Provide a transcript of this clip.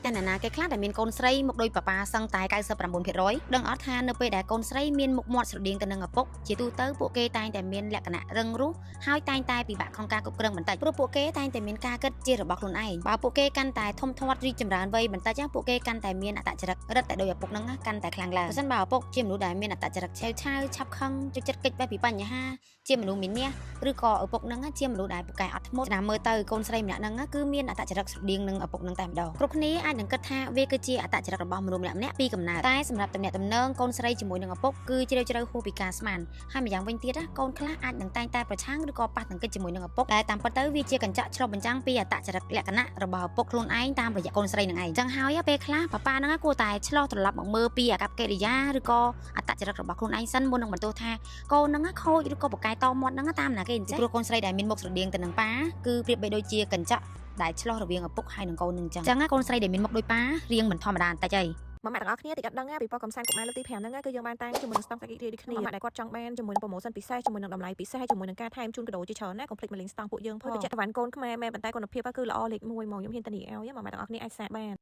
តែណាគេខ្លះដែលមានកូនស្រីមកដោយប៉ាប៉ាសឹងតែ99%ដឹងអត់ថានៅពេលដែលកូនស្រីមានមុខមាត់ស្រដៀងទៅនឹងឪពុកជាទូទៅពួកគេតែងតែមានលក្ខណៈរឹងរូសហើយតែងតែពិបាកក្នុងការគ្រប់គ្រងបន្តិចព្រោះពួកគេតែងតែមានការគិតជារបស់ខ្លួនឯងបើពួកគេកាន់តែធំធាត់រីកចម្រើនវ័យបន្តិចពួកគេកាន់តែមានអត្តចរិតរឹតតែដោយឪពុកហ្នឹងកាន់តែខ្លាំងឡើងបើសិនបើឪពុកជាមនុស្សដែលមានអត្តចរិតឆេវឆាវឆាប់ខឹងចូលចិត្តកិច្ចបែបពីបញ្ហាជាមនុស្សមានមាសឬក៏ឪពុកហ្នឹងជាមនុស្សដែលពូកែអត់ធ្មត់ឆ្នាំមើលទៅកូនស្រីម្នាក់ហ្នឹងគឺមានអត្តចរិតស្រដៀងនឹងឪពុកហ្នឹងតែម្ដងគ្រប់គ្នាអាចនឹងគិតថាវាគឺជាអត្តចរិតរបស់មនុស្សម្នាក់ៗពីកំណើតតែសម្រាប់តំណែងតំណងកូនស្រីជាមួយនឹងឪពុកគឺជ្រាលជ្រៅហួសពីការស្មានហើយម្យ៉ាងវិញទៀតកូនខ្លះអាចនឹងតែងតែប្រឆាំងឬក៏ប៉ះទង្គិចជាមួយនឹងឪពុកតែតាមពិតទៅវាជាកញ្ចក់ឆ្លុះបញ្ចាំងពីអត្តចរិតលក្ខណៈរបស់ឪពុកខ្លួនឯងតាមរយៈកូនស្រីនឹងឯងចឹងហើយពេលខ្លះប៉ាប៉ាហ្នឹងគួរតែឆ្លោះត្រឡប់មកមើលពីអាកប្បកិរិយាឬក៏អត្តចរិតរបស់ខ្លួនឯងសិនមុននឹងបន្ទោសថាកូនហ្នឹងខូចឬក៏ប្រកែតមាត់ហ្នឹងតាមណាគេអញ្ចឹងព្រោះកូនស្រីដែលមានមុខស្រដៀងទៅនឹងប៉ាគឺប្រៀបបីដូចជាកញ្ចក់ដែលឆ្លោះរវាងឪពុកហើយនឹងកូននឹងចឹងកូនស្រីដែលមានមុខដូចប៉ារៀងមិនធម្មតាបន្តិចអីមកអ្នកទាំងអស់គ្នាតិចអត់ដឹងពីប៉ុកកំសាន្តកុមារលើកទី5ហ្នឹងគឺយើងបានតាំងជាមួយនឹង stock សាគីរីដូចគ្នាមកដែលគាត់ចង់បានជាមួយនឹង promotion ពិសេសជាមួយនឹងតម្លៃពិសេសជាមួយនឹងការថែមជូនកាដូជាច្រើនណាកុំភ្លេចមកលេង stock ពួកយើងផងចិត្តវ៉ាន់កូនខ្មែរមែនប៉ុន្តែគុណភាពគឺល្អលេខ1មកខ្ញុំហ៊ានតានីឲ្យមកអ្នកទាំងអស់គ្នាអាចសាកបាន